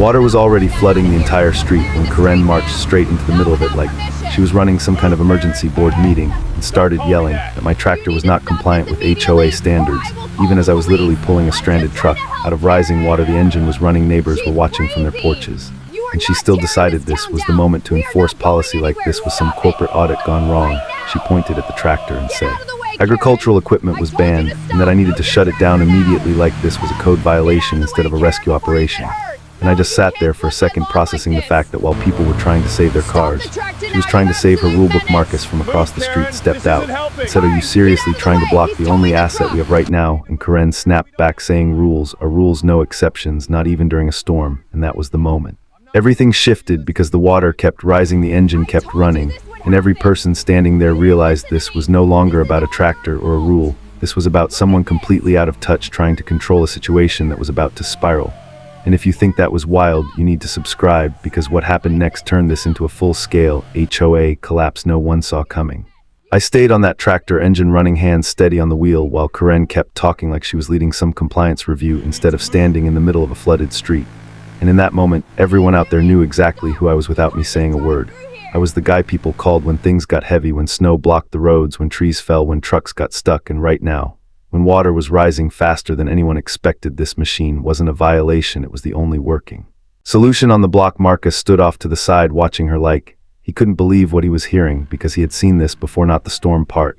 Water was already flooding the entire street when Karen marched straight into the middle of it like she was running some kind of emergency board meeting and started yelling that my tractor was not compliant with HOA standards, even as I was literally pulling a stranded truck out of rising water. The engine was running, neighbors were watching from their porches. And she still decided this was the moment to enforce policy like this was some corporate audit gone wrong. She pointed at the tractor and said agricultural equipment was banned and that I needed to shut it down immediately like this was a code violation instead of a rescue operation. And I just sat there for a second processing the fact that while people were trying to save their cars, she was trying to save her rulebook. Marcus from across the street stepped out and said, "Are you seriously trying to block the only asset we have right now?" And Karen snapped back saying, "Rules are rules, no exceptions, not even during a storm." And that was the moment. Everything shifted because the water kept rising, the engine kept running, and every person standing there realized this was no longer about a tractor or a rule. This was about someone completely out of touch trying to control a situation that was about to spiral. And if you think that was wild, you need to subscribe, because what happened next turned this into a full-scale HOA collapse no one saw coming. I stayed on that tractor, engine running, hands steady on the wheel, while Karen kept talking like she was leading some compliance review instead of standing in the middle of a flooded street. And in that moment, everyone out there knew exactly who I was without me saying a word. I was the guy people called when things got heavy, when snow blocked the roads, when trees fell, when trucks got stuck, and right now, when water was rising faster than anyone expected, this machine wasn't a violation, it was the only working solution on the block. Marcus stood off to the side watching her like he couldn't believe what he was hearing, because he had seen this before, not the storm part,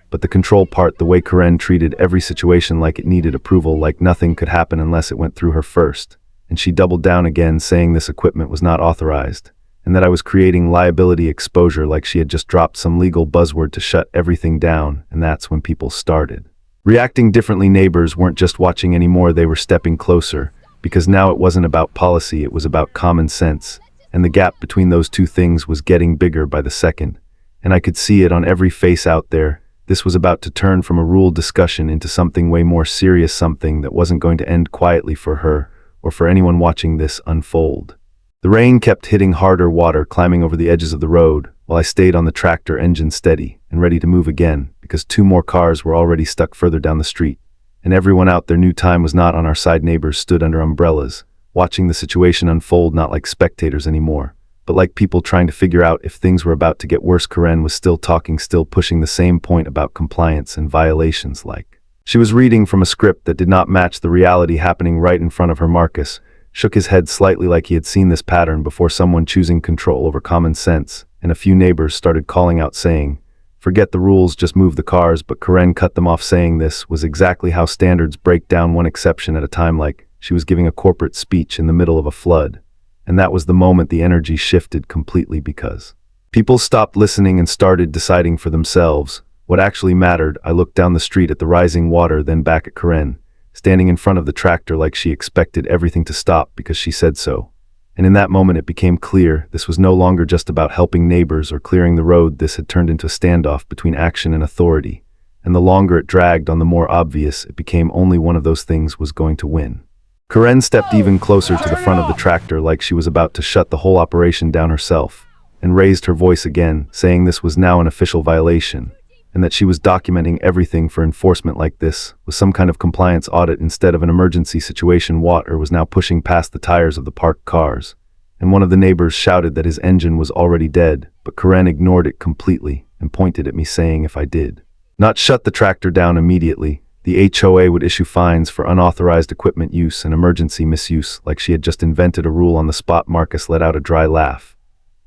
but the control part, the way Karen treated every situation like it needed approval, like nothing could happen unless it went through her first. And she doubled down again, saying this equipment was not authorized, and that I was creating liability exposure, like she had just dropped some legal buzzword to shut everything down. And that's when people started reacting differently. Neighbors weren't just watching anymore, they were stepping closer, because now it wasn't about policy, it was about common sense, and the gap between those two things was getting bigger by the second, and I could see it on every face out there. This was about to turn from a rule discussion into something way more serious, something that wasn't going to end quietly for her or for anyone watching this unfold. The rain kept hitting harder, water climbing over the edges of the road, while I stayed on the tractor, engine steady and ready to move again, because two more cars were already stuck further down the street, and everyone out there knew time was not on our side. Neighbors stood under umbrellas, watching the situation unfold, not like spectators anymore, but like people trying to figure out if things were about to get worse. Karen was still talking, still pushing the same point about compliance and violations, like she was reading from a script that did not match the reality happening right in front of her. Marcus shook his head slightly like he had seen this pattern before, someone choosing control over common sense, and a few neighbors started calling out saying, "Forget the rules, just move the cars." But Karen cut them off, saying this was exactly how standards break down, one exception at a time, like she was giving a corporate speech in the middle of a flood. And that was the moment the energy shifted completely, because people stopped listening and started deciding for themselves what actually mattered. I looked down the street at the rising water, then back at Karen, standing in front of the tractor like she expected everything to stop because she said so. And in that moment it became clear this was no longer just about helping neighbors or clearing the road. This had turned into a standoff between action and authority. And the longer it dragged on, the more obvious it became only one of those things was going to win. Karen stepped even closer to the front of the tractor like she was about to shut the whole operation down herself, and raised her voice again, saying this was now an official violation, and that she was documenting everything for enforcement, like this was some kind of compliance audit instead of an emergency situation. Water was now pushing past the tires of the parked cars, and one of the neighbors shouted that his engine was already dead, but Karen ignored it completely and pointed at me, saying if I did not shut the tractor down immediately, the HOA would issue fines for unauthorized equipment use and emergency misuse, like she had just invented a rule on the spot. Marcus let out a dry laugh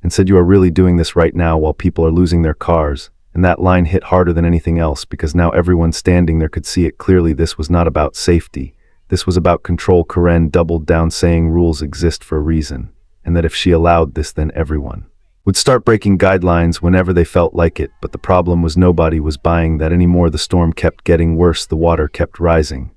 and said, "You are really doing this right now while people are losing their cars." And that line hit harder than anything else, because now everyone standing there could see it clearly. This was not about safety. This was about control. Karen doubled down, saying rules exist for a reason, and that if she allowed this, then everyone would start breaking guidelines whenever they felt like it. But the problem was nobody was buying that anymore. The storm kept getting worse, the water kept rising,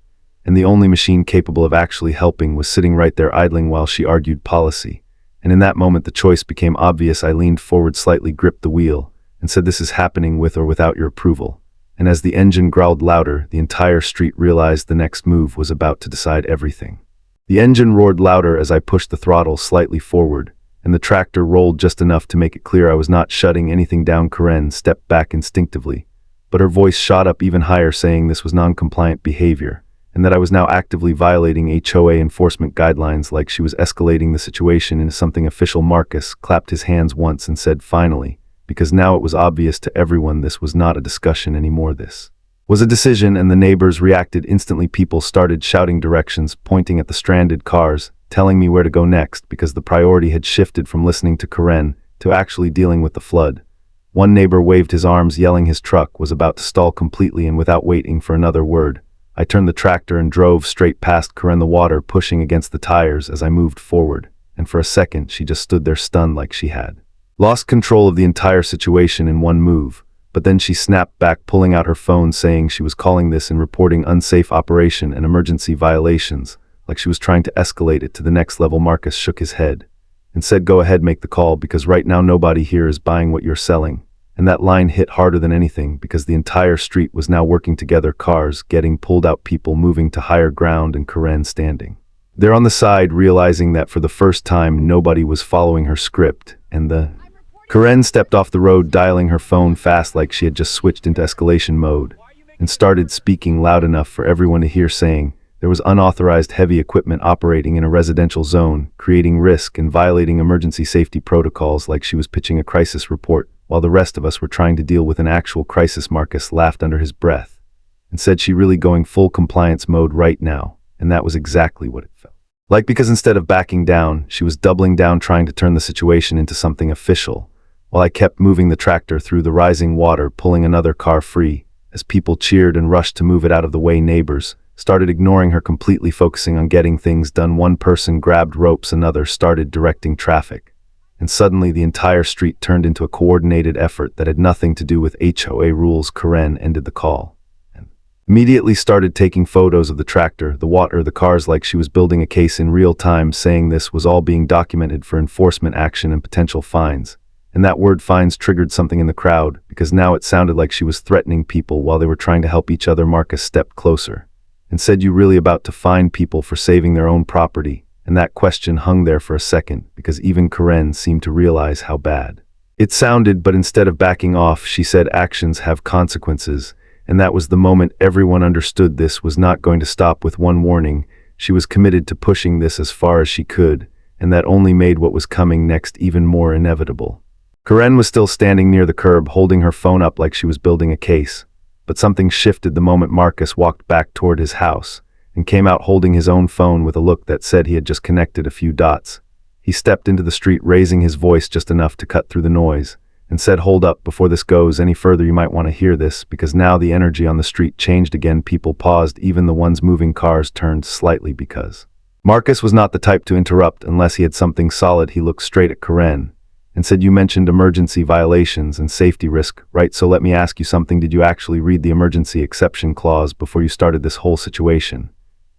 and the only machine capable of actually helping was sitting right there idling while she argued policy. And in that moment the choice became obvious. I leaned forward slightly, gripped the wheel, and said, "This is happening with or without your approval." And as the engine growled louder, the entire street realized the next move was about to decide everything. The engine roared louder as I pushed the throttle slightly forward, and the tractor rolled just enough to make it clear I was not shutting anything down. Karen stepped back instinctively, but her voice shot up even higher, saying this was non-compliant behavior, and that I was now actively violating HOA enforcement guidelines like she was escalating the situation into something official. Marcus clapped his hands once and said finally, because now it was obvious to everyone this was not a discussion anymore. This was a decision, and the neighbors reacted instantly. People started shouting directions, pointing at the stranded cars, telling me where to go next because the priority had shifted from listening to Karen to actually dealing with the flood. One neighbor waved his arms, yelling his truck was about to stall completely, and without waiting for another word, I turned the tractor and drove straight past Karen, the water pushing against the tires as I moved forward, and for a second she just stood there stunned like she had lost control of the entire situation in one move. But then she snapped back, pulling out her phone, saying she was calling this and reporting unsafe operation and emergency violations, like she was trying to escalate it to the next level. Marcus shook his head and said, "Go ahead, make the call, because right now nobody here is buying what you're selling." And that line hit harder than anything because the entire street was now working together, cars getting pulled out, people moving to higher ground, and Karen standing there on the side, realizing that for the first time nobody was following her script. And Karen stepped off the road, dialing her phone fast like she had just switched into escalation mode, and started speaking loud enough for everyone to hear, saying there was unauthorized heavy equipment operating in a residential zone, creating risk and violating emergency safety protocols, like she was pitching a crisis report while the rest of us were trying to deal with an actual crisis. Marcus laughed under his breath and said, "She really going full compliance mode right now." And that was exactly what it felt like, because instead of backing down, she was doubling down, trying to turn the situation into something official, while I kept moving the tractor through the rising water, pulling another car free. As people cheered and rushed to move it out of the way, neighbors started ignoring her completely, focusing on getting things done. One person grabbed ropes, another started directing traffic, and suddenly the entire street turned into a coordinated effort that had nothing to do with HOA rules. Karen ended the call and immediately started taking photos of the tractor, the water, the cars, like she was building a case in real time, saying this was all being documented for enforcement action and potential fines. And that word fines triggered something in the crowd, because now it sounded like she was threatening people while they were trying to help each other. Marcus stepped closer and said, "You really about to fine people for saving their own property?" And that question hung there for a second, because even Karen seemed to realize how bad it sounded. But instead of backing off, she said, "Actions have consequences." And that was the moment everyone understood this was not going to stop with one warning. She was committed to pushing this as far as she could, and that only made what was coming next even more inevitable. Karen was still standing near the curb, holding her phone up like she was building a case. But something shifted the moment Marcus walked back toward his house and came out holding his own phone with a look that said he had just connected a few dots. He stepped into the street, raising his voice just enough to cut through the noise, and said, "Hold up, before this goes any further you might want to hear this," because now the energy on the street changed again. People paused, even the ones moving cars turned slightly, because Marcus was not the type to interrupt unless he had something solid. He looked straight at Karen and said, "You mentioned emergency violations and safety risk, right? So let me ask you something. Did you actually read the emergency exception clause before you started this whole situation?"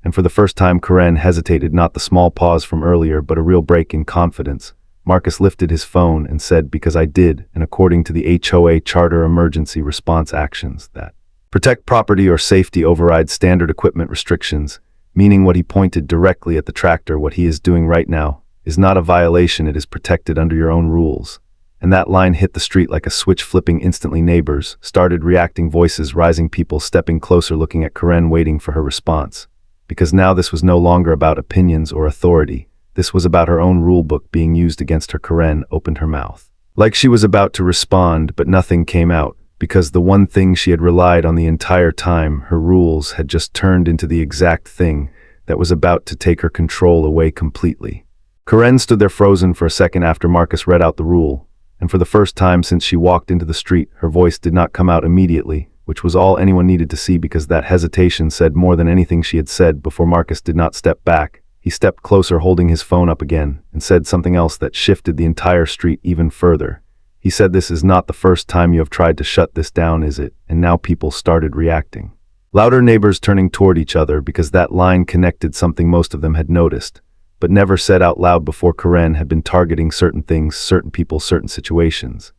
And for the first time, Karen hesitated, not the small pause from earlier, but a real break in confidence. Marcus lifted his phone and said, "Because I did, and according to the HOA charter, emergency response actions that protect property or safety override standard equipment restrictions," meaning what he pointed directly at the tractor. What he is doing right now is not a violation, it is protected under your own rules. And that line hit the street like a switch, flipping instantly. Neighbors started reacting, voices rising, people stepping closer, looking at Karen, waiting for her response. Because now this was no longer about opinions or authority. This was about her own rule book being used against her. Karen opened her mouth like she was about to respond, but nothing came out, because the one thing she had relied on the entire time, her rules, had just turned into the exact thing that was about to take her control away completely. Karen stood there frozen for a second after Marcus read out the rule, and for the first time since she walked into the street, her voice did not come out immediately, which was all anyone needed to see, because that hesitation said more than anything she had said before. Marcus did not step back. He stepped closer, holding his phone up again, and said something else that shifted the entire street even further. He said, "This is not the first time you have tried to shut this down, is it?" And now people started reacting. Louder, neighbors turning toward each other, because that line connected something most of them had noticed, but never said out loud before. Karen had been targeting certain things, certain people, certain situations.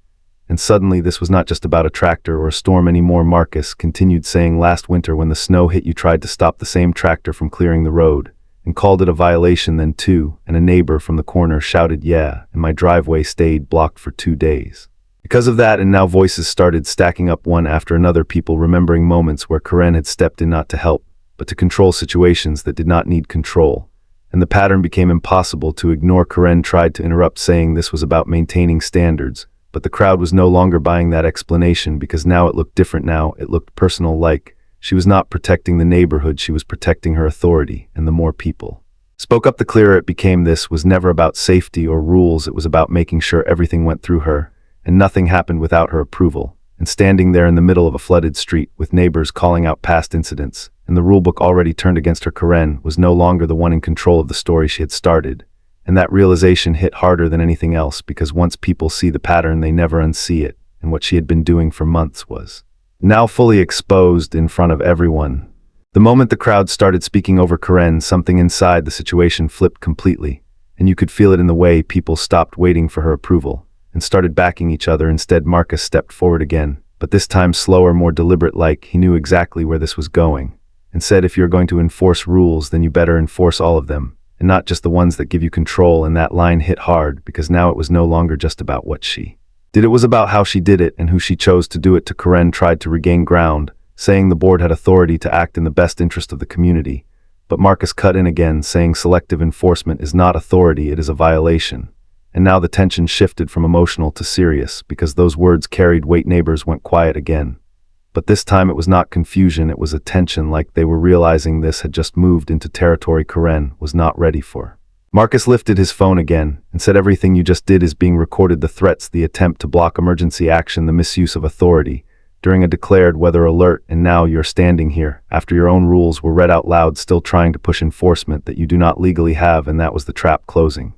And suddenly this was not just about a tractor or a storm anymore. Marcus continued saying, "Last winter when the snow hit, you tried to stop the same tractor from clearing the road, and called it a violation then too, and a neighbor from the corner shouted, 'Yeah,' and my driveway stayed blocked for 2 days. Because of that." And now voices started stacking up one after another, people remembering moments where Karen had stepped in not to help, but to control situations that did not need control. And the pattern became impossible to ignore. Karen tried to interrupt, saying this was about maintaining standards, but the crowd was no longer buying that explanation because now it looked different. Now it looked personal, like she was not protecting the neighborhood, she was protecting her authority, and the more people spoke up, the clearer it became. This was never about safety or rules, it was about making sure everything went through her, and nothing happened without her approval. And standing there in the middle of a flooded street, with neighbors calling out past incidents, and the rulebook already turned against her, Karen was no longer the one in control of the story she had started. And that realization hit harder than anything else, because once people see the pattern, they never unsee it, and what she had been doing for months was now fully exposed in front of everyone. The moment the crowd started speaking over Karen, something inside the situation flipped completely, and you could feel it in the way people stopped waiting for her approval and started backing each other. Instead, Marcus stepped forward again, but this time slower, more deliberate, like he knew exactly where this was going, and said, if you're going to enforce rules, then you better enforce all of them, and not just the ones that give you control. And that line hit hard, because now it was no longer just about what she did, it was about how she did it and who she chose to do it to. Karen tried to regain ground, saying the board had authority to act in the best interest of the community, but Marcus cut in again, saying selective enforcement is not authority, it is a violation. And now the tension shifted from emotional to serious, because those words carried weight. Neighbors went quiet again. But this time it was not confusion, it was a tension, like they were realizing this had just moved into territory Karen was not ready for. Marcus lifted his phone again and said, everything you just did is being recorded, the threats, the attempt to block emergency action, the misuse of authority during a declared weather alert, and now you're standing here after your own rules were read out loud, still trying to push enforcement that you do not legally have. And that was the trap closing.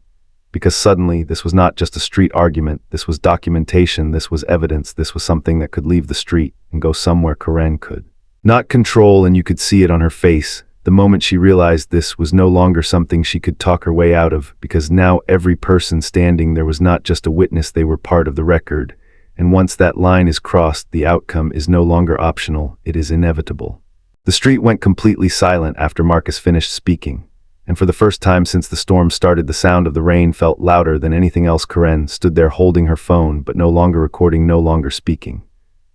Because suddenly, this was not just a street argument, this was documentation, this was evidence, this was something that could leave the street and go somewhere Karen could not control, and you could see it on her face the moment she realized this was no longer something she could talk her way out of, because now every person standing there was not just a witness, they were part of the record. And once that line is crossed, the outcome is no longer optional, it is inevitable. The street went completely silent after Marcus finished speaking. And for the first time since the storm started, the sound of the rain felt louder than anything else. Karen stood there holding her phone, but no longer recording, no longer speaking.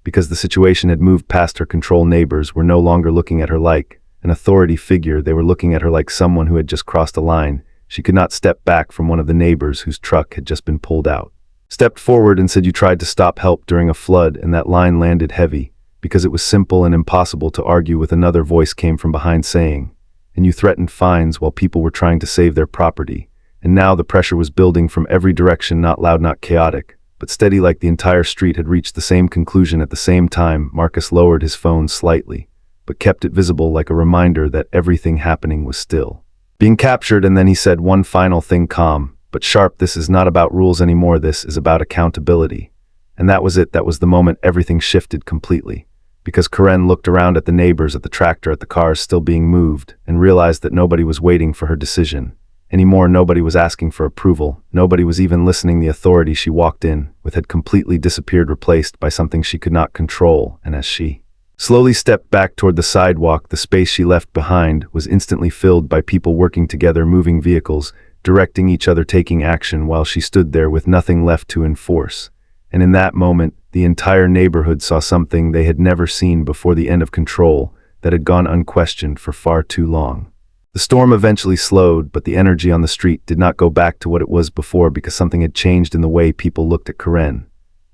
Because the situation had moved past her control. Neighbors were no longer looking at her like an authority figure, they were looking at her like someone who had just crossed a line. She could not step back from one of the neighbors whose truck had just been pulled out. Stepped forward and said, you tried to stop help during a flood, and that line landed heavy, because it was simple and impossible to argue with. Another voice came from behind saying, and you threatened fines while people were trying to save their property. And now the pressure was building from every direction, not loud, not chaotic, but steady, like the entire street had reached the same conclusion at the same time. Marcus lowered his phone slightly, but kept it visible like a reminder that everything happening was still being captured. And then he said one final thing, calm but sharp, this is not about rules anymore, this is about accountability. And that was it, that was the moment everything shifted completely. Because Karen looked around at the neighbors, at the tractor, at the cars still being moved, and realized that nobody was waiting for her decision anymore. Nobody was asking for approval. Nobody was even listening. The authority she walked in with had completely disappeared, replaced by something she could not control. And as she slowly stepped back toward the sidewalk, the space she left behind was instantly filled by people working together, moving vehicles, directing each other, taking action, while she stood there with nothing left to enforce. And in that moment, the entire neighborhood saw something they had never seen before, the end of control that had gone unquestioned for far too long. The storm eventually slowed, but the energy on the street did not go back to what it was before, because something had changed in the way people looked at Karen,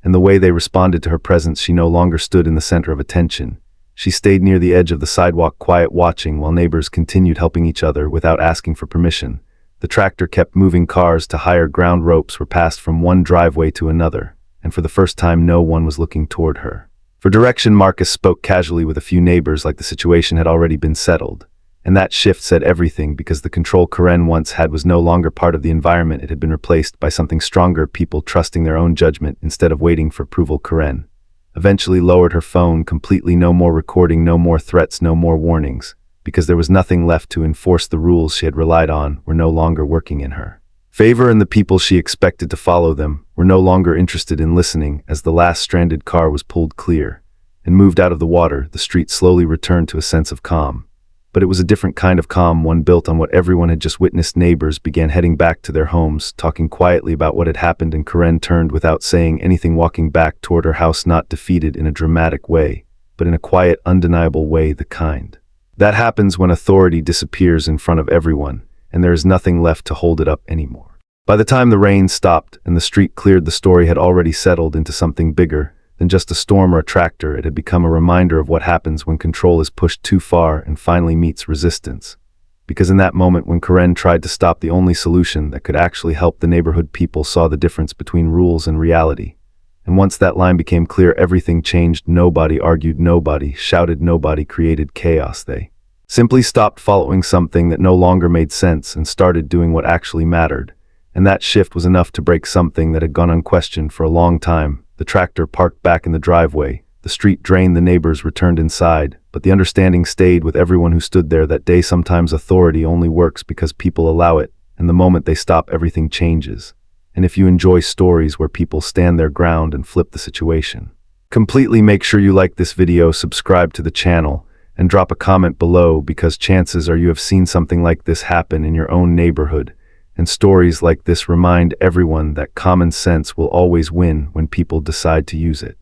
and the way they responded to her presence. She no longer stood in the center of attention. She stayed near the edge of the sidewalk, quiet, watching while neighbors continued helping each other without asking for permission. The tractor kept moving, cars to higher ground, ropes were passed from one driveway to another, and for the first time no one was looking toward her for direction. Marcus spoke casually with a few neighbors, like the situation had already been settled. And that shift said everything, because the control Karen once had was no longer part of the environment. It had been replaced by something stronger, people trusting their own judgment instead of waiting for approval. Karen eventually lowered her phone completely. No more recording, no more threats, no more warnings, because there was nothing left to enforce. The rules she had relied on were no longer working in her favor, and the people she expected to follow them were no longer interested in listening. As the last stranded car was pulled clear and moved out of the water, the street slowly returned to a sense of calm. But it was a different kind of calm, one built on what everyone had just witnessed. Neighbors began heading back to their homes, talking quietly about what had happened, and Karen turned without saying anything, walking back toward her house, not defeated in a dramatic way, but in a quiet, undeniable way, the kind That happens when authority disappears in front of everyone, and there is nothing left to hold it up anymore. By the time the rain stopped and the street cleared, the story had already settled into something bigger than just a storm or a tractor. It had become a reminder of what happens when control is pushed too far and finally meets resistance. Because in that moment when Karen tried to stop, the only solution that could actually help the neighborhood people saw the difference between rules and reality. And once that line became clear, everything changed. Nobody argued, nobody shouted, nobody created chaos. They simply stopped following something that no longer made sense and started doing what actually mattered. And that shift was enough to break something that had gone unquestioned for a long time. The tractor parked back in the driveway. The street drained, the neighbors returned inside, but the understanding stayed with everyone who stood there that day. Sometimes authority only works because people allow it, and the moment they stop, everything changes. And if you enjoy stories where people stand their ground and flip the situation completely, make sure you like this video, subscribe to the channel, and drop a comment below, because chances are you have seen something like this happen in your own neighborhood. And stories like this remind everyone that common sense will always win when people decide to use it.